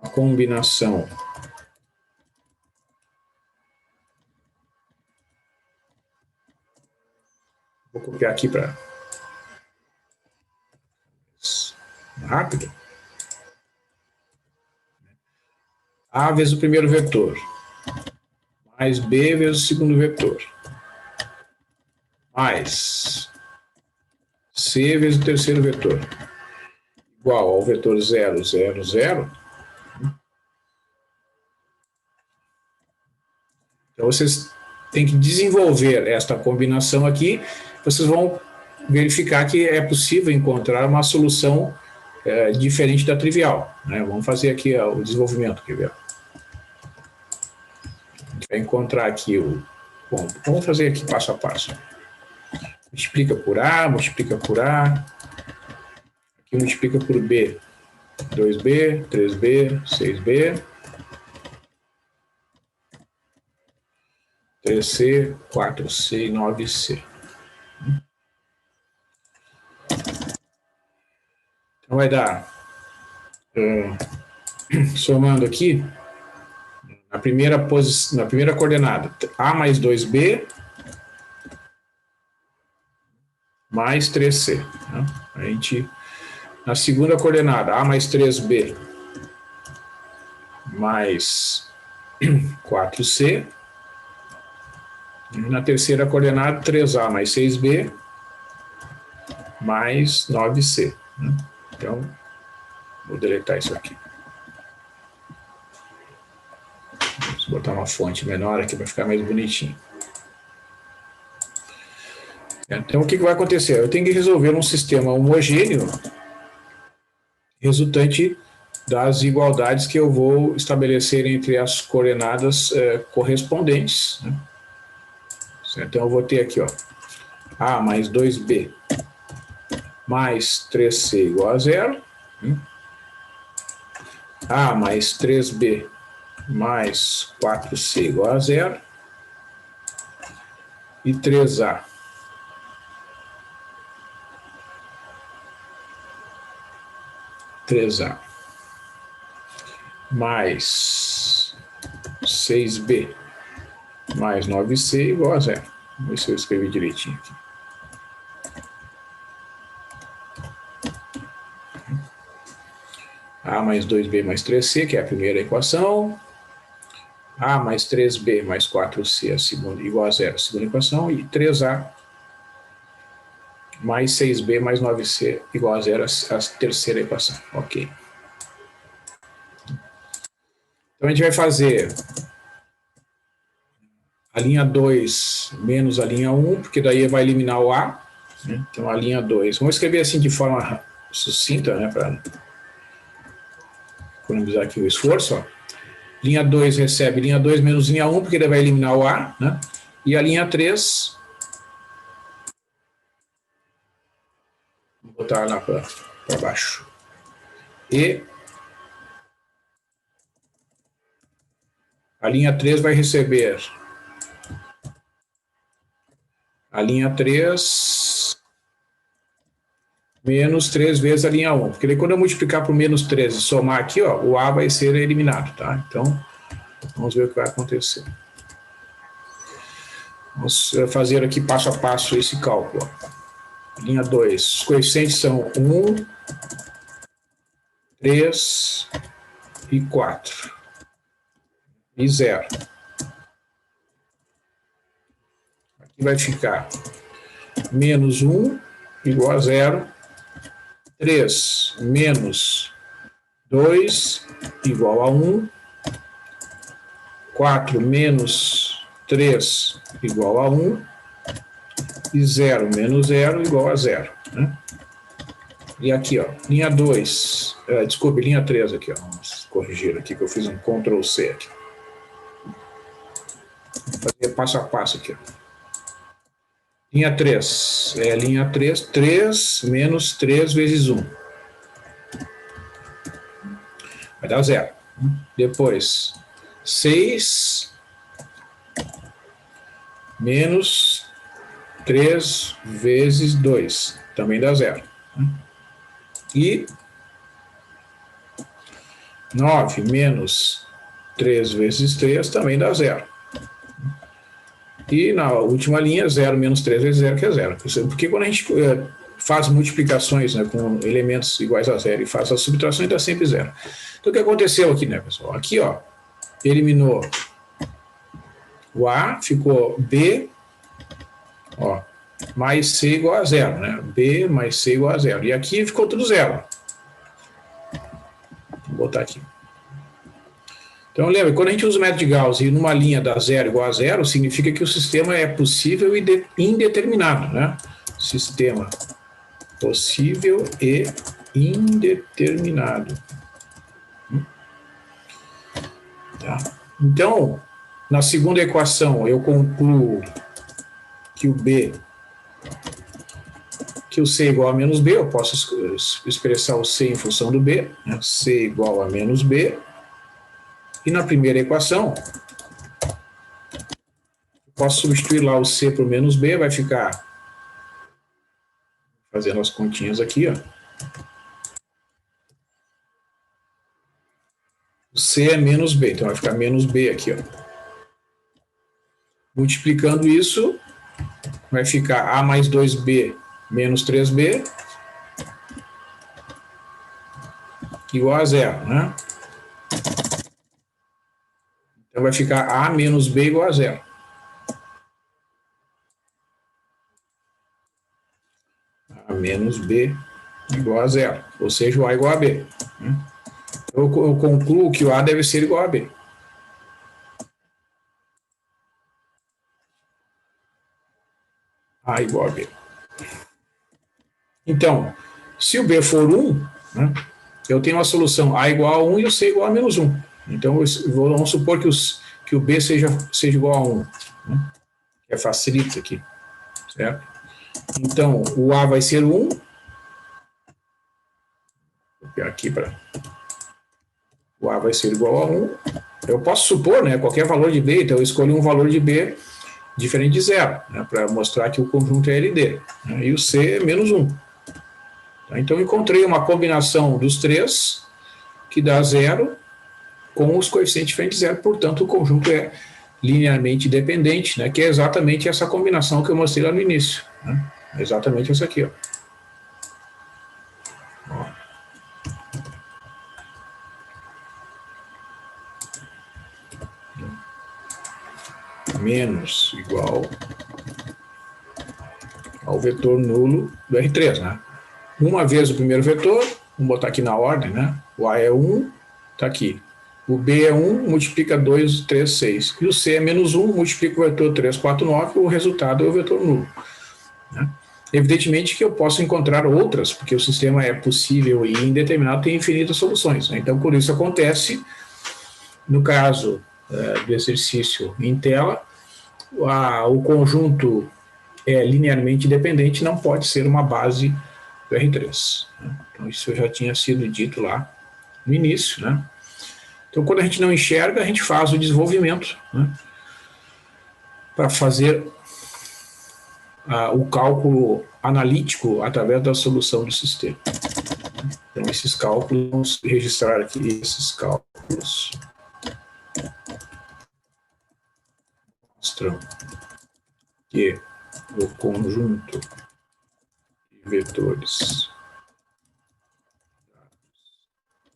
a combinação vou copiar aqui para rápido. A vezes o primeiro vetor, mais B vezes o segundo vetor, mais C vezes o terceiro vetor, igual ao vetor 0, 0, 0. Então, vocês têm que desenvolver esta combinação aqui, vocês vão verificar que é possível encontrar uma solução diferente da trivial. Né? Vamos fazer aqui o desenvolvimento, quer ver? A gente vai encontrar aqui Bom, vamos fazer aqui passo a passo. Multiplica por A, multiplica por A. Aqui multiplica por B. 2B, 3B, 6B. 3C, 4C e 9C. Então vai dar, somando aqui, na primeira coordenada, A mais 2B, mais 3C. Né? A gente, na segunda coordenada, A mais 3B mais 4C. E na terceira coordenada, 3A mais 6B mais 9C. Né? Então, vou deletar isso aqui. Vou botar uma fonte menor aqui para ficar mais bonitinho. Então, o que vai acontecer? Eu tenho que resolver um sistema homogêneo resultante das igualdades que eu vou estabelecer entre as coordenadas correspondentes. Né? Então, eu vou ter aqui, ó, A mais 2B mais 3C igual a 0. A mais 3B mais 4C igual a 0. E 3A mais 6B mais 9C igual a 0. Vamos ver se eu escrevi direitinho aqui. A mais 2B mais 3C, que é a primeira equação. A mais 3B mais 4C, a segunda, igual a 0, a segunda equação. E 3A mais 6B mais 9C igual a 0, a terceira equação. Ok. Então, a gente vai fazer a linha 2 menos a linha 1, porque daí vai eliminar o A. Né? Então, a linha 2. Vamos escrever assim de forma sucinta, né, para economizar aqui o esforço. Ó. Linha 2 recebe linha 2 menos linha 1, porque daí vai eliminar o A. Né? E a linha 3... Vou botar lá para baixo. E a linha 3 vai receber a linha 3 menos 3 vezes a linha 1. Porque daí quando eu multiplicar por menos 3 e somar aqui, ó, o A vai ser eliminado. Tá? Então, vamos ver o que vai acontecer. Vamos fazer aqui passo a passo esse cálculo. Ó. Linha 2, os coeficientes são 1, 3 e 4. E 0. Aqui vai ficar menos 1 igual a 0. 3 menos 2 igual a 1. 4 menos 3 igual a 1. E 0 menos 0 igual a 0. Né? E aqui, ó, linha 2, desculpe, linha 3 aqui, ó, vamos corrigir aqui que eu fiz um Ctrl C aqui. Vou fazer passo a passo aqui, ó. Linha 3, linha 3, 3 menos 3 vezes 1. Vai dar 0. Depois, 6 menos 3 vezes 2, também dá 0. E 9 menos 3 vezes 3 também dá 0. E na última linha, 0 menos 3 vezes 0, que é 0. Porque quando a gente faz multiplicações, né, com elementos iguais a 0 e faz as subtrações, dá sempre 0. Então, o que aconteceu aqui, né, pessoal? Aqui, ó, eliminou o A, ficou B, ó, mais C igual a 0, né? B mais C igual a 0. E aqui ficou tudo 0. Vou botar aqui. Então, lembra, quando a gente usa o método de Gauss e numa linha dá 0 igual a 0, significa que o sistema é possível e indeterminado, né? Sistema possível e indeterminado. Tá. Então, na segunda equação, eu concluo que o C é igual a menos B, eu posso expressar o C em função do B, né? C igual a menos B. E na primeira equação, eu posso substituir lá o C por menos B, vai ficar, fazendo as continhas aqui, ó. O C é menos B, então vai ficar menos B aqui, ó. Multiplicando isso, vai ficar A mais 2B menos 3B igual a zero, né? Então vai ficar A menos B igual a zero. A menos B igual a zero, ou seja, o A igual a B. Né? Eu concluo que o A deve ser igual a B. A igual a B. Então, se o B for 1, né, eu tenho uma solução A igual a 1 e o C igual a menos 1. Então, vamos supor que o B seja igual a 1. Né, que facilita aqui. Certo? Então, o A vai ser 1. Vou copiar aqui para... O A vai ser igual a 1. Eu posso supor, né, qualquer valor de B, então eu escolho um valor de B diferente de zero, né, para mostrar que o conjunto é LD. Né, e o C é menos 1. Então, eu encontrei uma combinação dos três que dá zero com os coeficientes diferentes de zero, portanto, o conjunto é linearmente dependente, né, que é exatamente essa combinação que eu mostrei lá no início. Né, é exatamente essa aqui. Ó. Menos igual ao vetor nulo do R3, né? Uma vez o primeiro vetor, vamos botar aqui na ordem, né? O A é 1, está aqui. O B é 1, multiplica 2, 3, 6. E o C é menos 1, multiplica o vetor 3, 4, 9, o resultado é o vetor nulo. Né? Evidentemente que eu posso encontrar outras, porque o sistema é possível e indeterminado, tem infinitas soluções. Né? Então, por isso acontece, no caso do exercício em tela, o conjunto é linearmente dependente, não pode ser uma base do R3. Né? Então, isso já tinha sido dito lá no início. Né? Então, quando a gente não enxerga, a gente faz o desenvolvimento, né? Para fazer o cálculo analítico através da solução do sistema. Então, esses cálculos, vamos registrar aqui esses cálculos. Mostram que o conjunto de vetores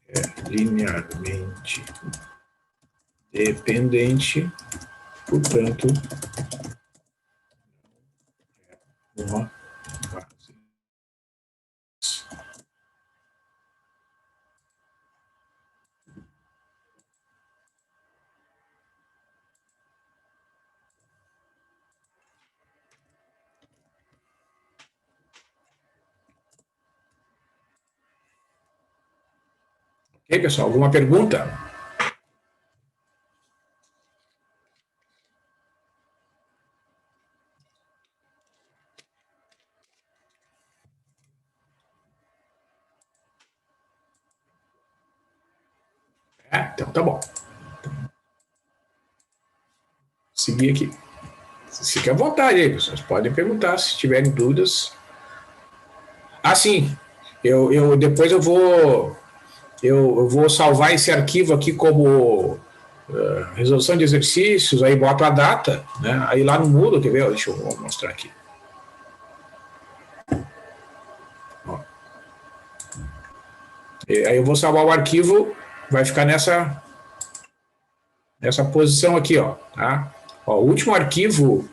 é linearmente dependente, portanto, é uma base. Ok, pessoal? Alguma pergunta? Então tá bom. Seguir aqui. Fique à vontade aí, pessoas. Podem perguntar se tiverem dúvidas. Ah, sim. Depois eu vou salvar esse arquivo aqui como resolução de exercícios, aí boto a data, né? Aí lá no Moodle, quer ver? Deixa eu mostrar aqui. Ó. Aí eu vou salvar o arquivo, vai ficar nessa posição aqui, ó, tá? Ó, o último arquivo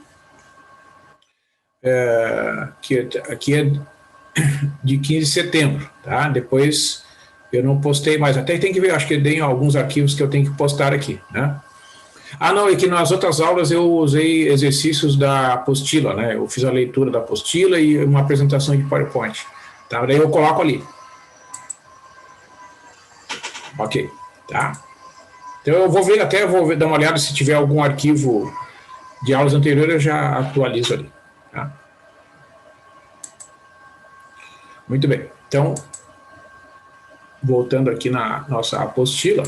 aqui é de 15 de setembro, tá? Depois eu não postei mais, até tem que ver, acho que tem alguns arquivos que eu tenho que postar aqui, né? Ah, não, é que nas outras aulas eu usei exercícios da apostila, né? Eu fiz a leitura da apostila e uma apresentação de PowerPoint, tá? Daí eu coloco ali. Ok, tá? Então eu vou ver, até vou dar uma olhada se tiver algum arquivo de aulas anteriores, eu já atualizo ali, tá? Muito bem, então, voltando aqui na nossa apostila.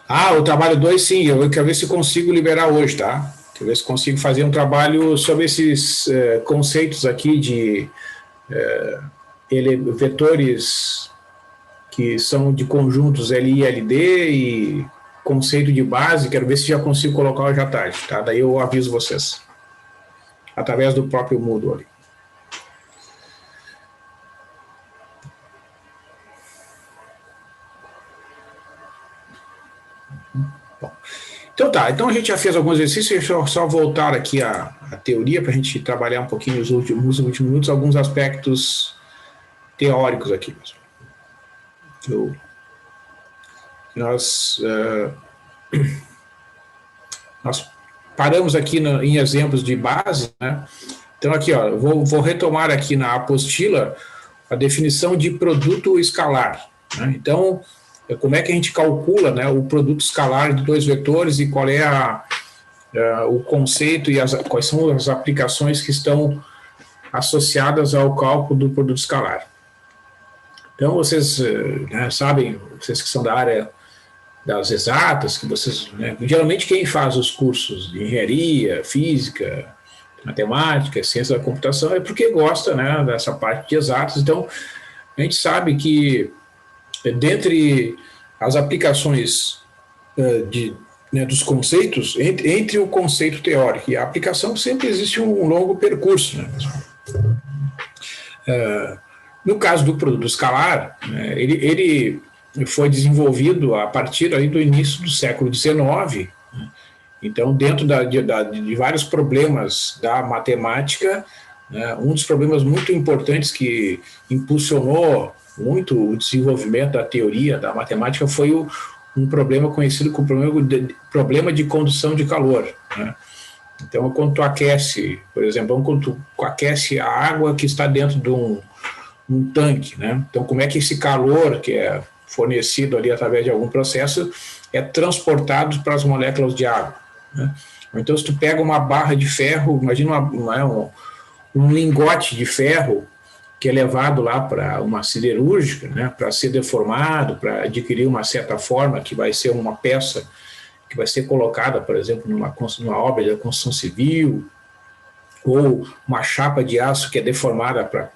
Ah, o trabalho 2, sim, eu quero ver se consigo liberar hoje, tá? Quero ver se consigo fazer um trabalho sobre esses conceitos aqui de vetores que são de conjuntos LI e LD conceito de base, quero ver se já consigo colocar hoje à tarde, tá? Daí eu aviso vocês, através do próprio Moodle ali. Bom, então tá, então a gente já fez alguns exercícios, deixa eu só voltar aqui à teoria para a gente trabalhar um pouquinho nos últimos minutos, alguns aspectos teóricos aqui, pessoal. Nós paramos aqui em exemplos de base, né? Então aqui, ó, vou retomar aqui na apostila a definição de produto escalar, né? Então, como é que a gente calcula, né, o produto escalar de dois vetores e qual é o conceito e quais são as aplicações que estão associadas ao cálculo do produto escalar. Então, vocês, né, sabem, vocês que são da área das exatas, que vocês, né, geralmente quem faz os cursos de engenharia, física, matemática, ciência da computação é porque gosta, né, dessa parte de exatas. Então, a gente sabe que dentre as aplicações né, dos conceitos, entre o conceito teórico e a aplicação, sempre existe um longo percurso, né? No caso do produto escalar, né, ele foi desenvolvido a partir aí do início do século XIX. Né? Então, dentro de vários problemas da matemática, né, um dos problemas muito importantes que impulsionou muito o desenvolvimento da teoria da matemática foi um problema conhecido como problema de condução de calor, né? Então, quando tu aquece, por exemplo, quando tu aquece a água que está dentro de um tanque, né? Então, como é que esse calor que é fornecido ali através de algum processo é transportado para as moléculas de água, né? Então, se tu pega uma barra de ferro, imagina um lingote de ferro que é levado lá para uma siderúrgica, né, para ser deformado, para adquirir uma certa forma, que vai ser uma peça que vai ser colocada, por exemplo, numa obra de construção civil, ou uma chapa de aço que é deformada para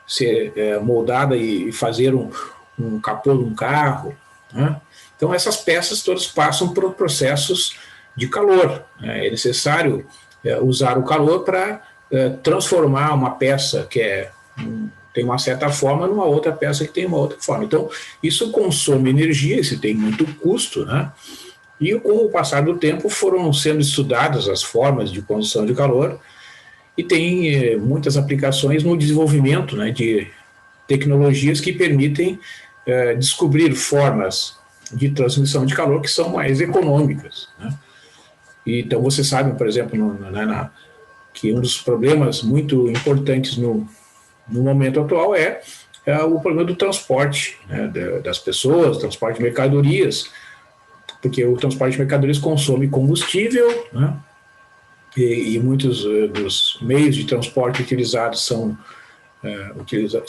ser moldada e fazer um capô de um carro, né? Então, essas peças todas passam por processos de calor, né? É necessário usar o calor para transformar uma peça que tem uma certa forma numa outra peça que tem uma outra forma. Então, isso consome energia, isso tem muito custo, né? E com o passar do tempo foram sendo estudadas as formas de condução de calor e tem muitas aplicações no desenvolvimento, né, de tecnologias que permitem descobrir formas de transmissão de calor que são mais econômicas, né? E, então, vocês sabem, por exemplo, que um dos problemas muito importantes no momento atual é o problema do transporte, né, das pessoas, transporte de mercadorias, porque o transporte de mercadorias consome combustível, né, e muitos dos meios de transporte utilizados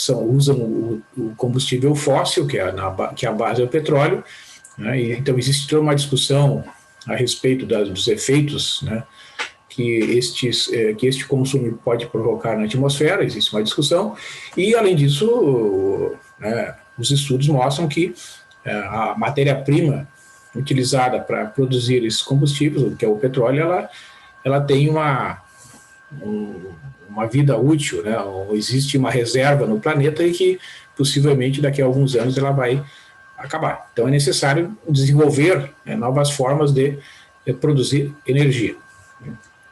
usam o combustível fóssil, que a base é o petróleo, né, e então existe toda uma discussão a respeito dos efeitos, né, que este consumo pode provocar na atmosfera, existe uma discussão, e além disso, né, os estudos mostram que a matéria-prima utilizada para produzir esses combustíveis, que é o petróleo, ela tem uma vida útil, né? Existe uma reserva no planeta e que possivelmente daqui a alguns anos ela vai acabar. Então é necessário desenvolver, né, novas formas de produzir energia.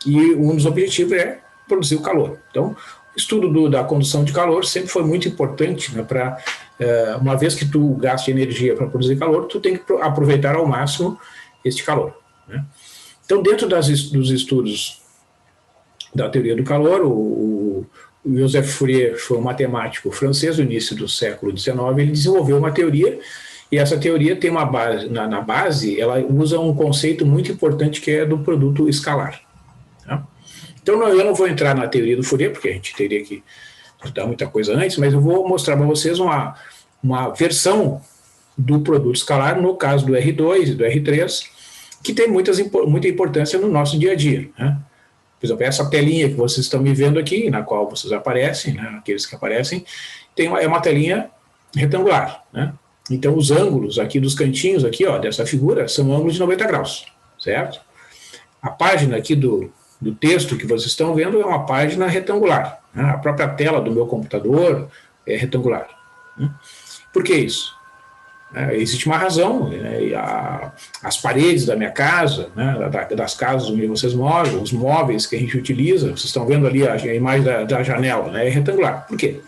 E um dos objetivos é produzir o calor. Então, o estudo da condução de calor sempre foi muito importante, né, uma vez que tu gasta energia para produzir calor, tu tem que aproveitar ao máximo este calor, né? Então, dentro dos estudos da teoria do calor, o Joseph Fourier foi um matemático francês do início do século XIX, ele desenvolveu uma teoria, e essa teoria tem uma base, na base, ela usa um conceito muito importante que é do produto escalar. Tá? Então, eu não vou entrar na teoria do Fourier, porque a gente teria que estudar muita coisa antes, mas eu vou mostrar para vocês uma versão do produto escalar, no caso do R2 e do R3, que tem muita importância no nosso dia a dia, né? Por exemplo, essa telinha que vocês estão me vendo aqui, na qual vocês aparecem, né, aqueles que aparecem, é uma telinha retangular, né? Então, os ângulos aqui dos cantinhos aqui, ó, dessa figura são ângulos de 90 graus, certo? A página aqui do texto que vocês estão vendo é uma página retangular. Né? A própria tela do meu computador é retangular. Né? Por que isso? Existe uma razão. Né? As paredes da minha casa, né? Das casas onde vocês moram, os móveis que a gente utiliza, vocês estão vendo ali a imagem da janela, né? É retangular. Por quê?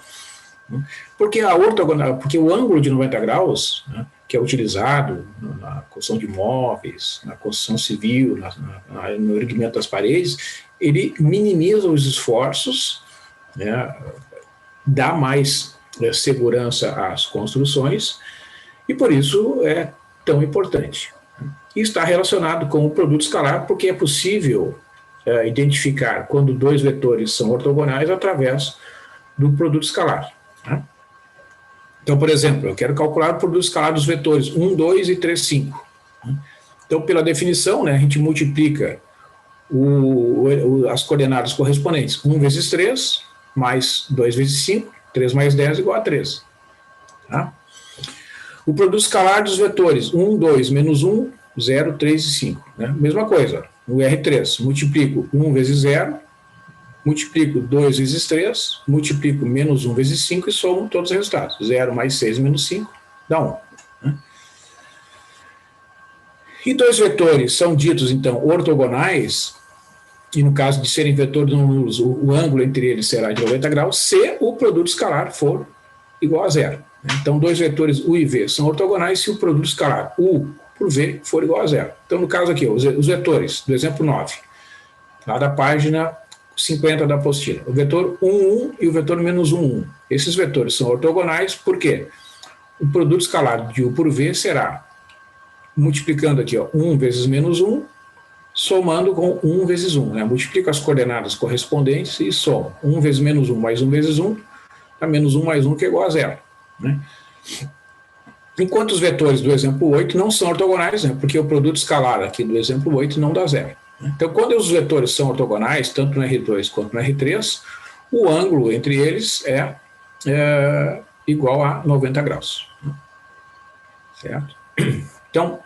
Porque porque o ângulo de 90 graus, né, que é utilizado na construção de móveis, na construção civil, no erguimento das paredes, ele minimiza os esforços, né, dá mais segurança às construções, e por isso é tão importante. E está relacionado com o produto escalar, porque é possível identificar quando dois vetores são ortogonais através do produto escalar. Né? Então, por exemplo, eu quero calcular o produto escalar dos vetores 1, 2 e 3, 5. Então, pela definição, né, a gente multiplica as coordenadas correspondentes. 1 vezes 3, mais 2 vezes 5, 3 mais 10 igual a 13. Tá? O produto escalar dos vetores 1, 2, menos 1, 0, 3 e 5. Né? Mesma coisa, no R3, multiplico 1 vezes 0, multiplico 2 vezes 3, multiplico menos 1 vezes 5 e somo todos os resultados. 0 mais 6 menos 5 dá 1. Né? E dois vetores são ditos, então, ortogonais, e no caso de serem vetores não nulos, o ângulo entre eles será de 90 graus, se o produto escalar for igual a zero. Então, dois vetores U e V são ortogonais se o produto escalar U por V for igual a zero. Então, no caso aqui, os vetores do exemplo 9, lá da página 50 da apostila. O vetor 1, 1 e o vetor menos 1, 1. Esses vetores são ortogonais porque o produto escalar de U por V será, multiplicando aqui, ó, 1 vezes menos 1, somando com 1 vezes 1. Né? Multiplico as coordenadas correspondentes e somo. 1 vezes menos 1 mais 1 vezes 1, dá menos 1 mais 1, que é igual a zero. Né? Enquanto os vetores do exemplo 8 não são ortogonais, né? Porque o produto escalar aqui do exemplo 8 não dá zero. Então, quando os vetores são ortogonais, tanto no R2 quanto no R3, o ângulo entre eles é igual a 90 graus. Certo? Então,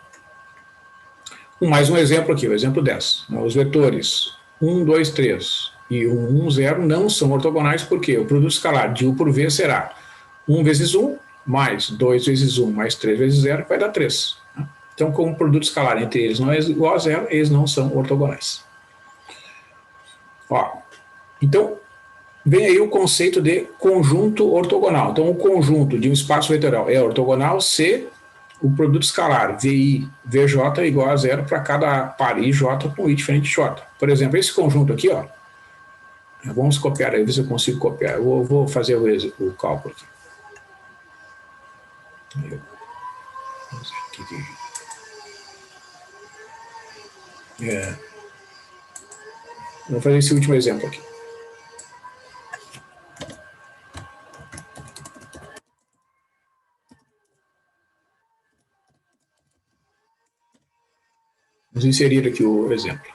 mais um exemplo aqui, o exemplo 10. Os vetores 1, 2, 3 e 1, 1, 0 não são ortogonais porque o produto escalar de U por V será 1 vezes 1 mais 2 vezes 1 mais 3 vezes 0, vai dar 3. Então, como o produto escalar entre eles não é igual a zero, eles não são ortogonais. Ó, então, vem aí o conceito de conjunto ortogonal. Então, o conjunto de um espaço vetorial é ortogonal se o produto escalar VI, VJ é igual a zero para cada par IJ com I diferente de J. Por exemplo, esse conjunto aqui, ó, vamos copiar aí, ver se eu consigo copiar. Eu vou fazer o cálculo aqui. Vou fazer esse último exemplo aqui. Vamos inserir aqui o exemplo.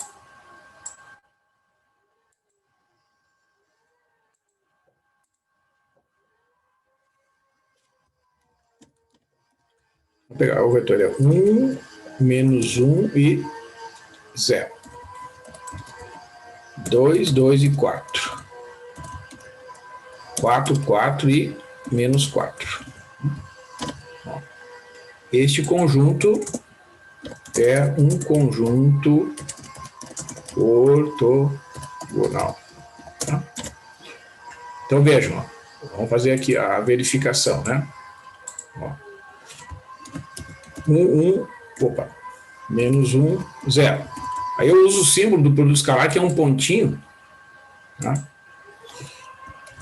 Vou pegar o vetor 1, menos 1 e 0. 2, 2 e 4. 4, 4 e menos 4. Este conjunto é um conjunto ortogonal. Tá? Então vejam, ó, vamos fazer aqui a verificação, né? Ó. 1, 1, opa, menos 1, 0. Aí eu uso o símbolo do produto escalar, que é um pontinho, tá?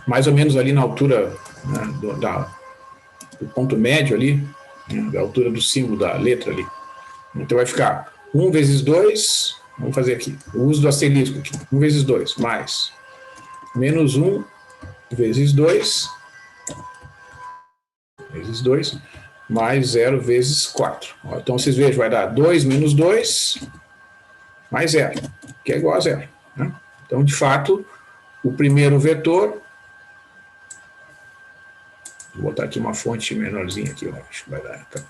Mais ou menos ali na altura, né, do ponto médio ali, né, da altura do símbolo da letra ali. Então vai ficar 1 vezes 2, vamos fazer aqui, o uso do asterisco aqui, 1 vezes 2, mais menos 1 vezes 2, mais 0 vezes 4. Então vocês vejam, vai dar 2 menos 2, mais 0, que é igual a 0. Né? Então, de fato, o primeiro vetor Vou botar aqui uma fonte menorzinha aqui, eu acho que vai dar. Tá.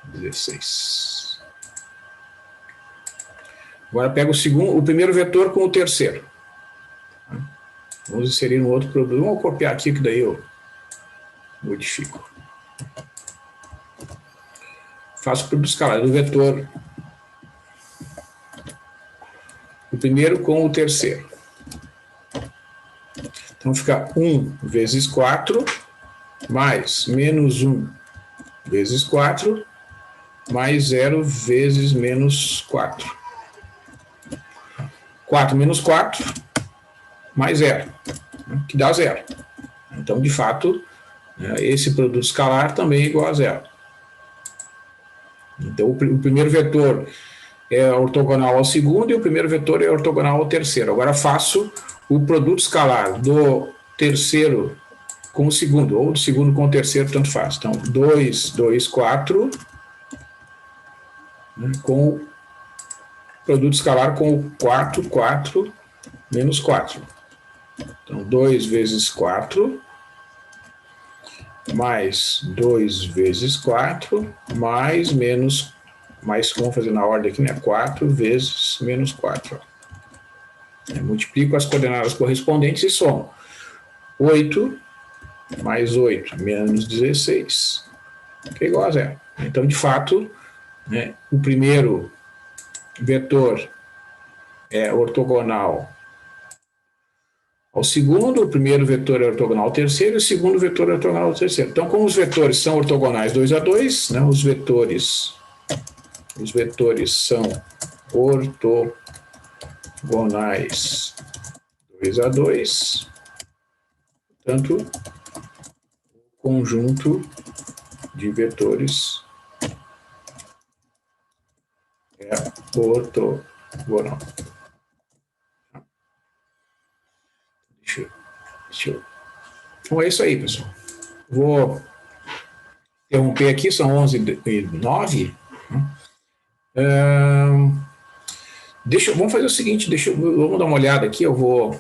16. Agora pego o primeiro vetor com o terceiro. Vamos inserir um outro produto. Vamos copiar aqui, que daí eu modifico. Faço o produto escalar do vetor. O primeiro com o terceiro. Então fica 1 vezes 4, mais menos 1 vezes 4, mais 0 vezes menos 4. 4 menos 4, mais 0, que dá 0. Então, de fato, esse produto escalar também é igual a 0. Então, o primeiro vetor é ortogonal ao segundo e o primeiro vetor é ortogonal ao terceiro. Agora faço o produto escalar do terceiro com o segundo, ou do segundo com o terceiro, tanto faz. Então, 2, 2, 4, com o produto escalar com o quarto, 4, menos 4. Então, 2 vezes 4, mais 2 vezes 4, mais menos, vamos fazer na ordem aqui, né? 4 vezes menos 4. Multiplico as coordenadas correspondentes e somo. 8 mais 8 menos 16, que é igual a 0. Então, de fato, o primeiro vetor é ortogonal ao segundo, o primeiro vetor é ortogonal ao terceiro e o segundo vetor é ortogonal ao terceiro. Então, como os vetores são ortogonais 2 a 2, os vetores são ortogonais 2 a 2, portanto, o conjunto de vetores é ortogonal. Então é isso aí, pessoal. Vou interromper aqui, são 11h09. Vamos fazer o seguinte, vamos dar uma olhada aqui, eu vou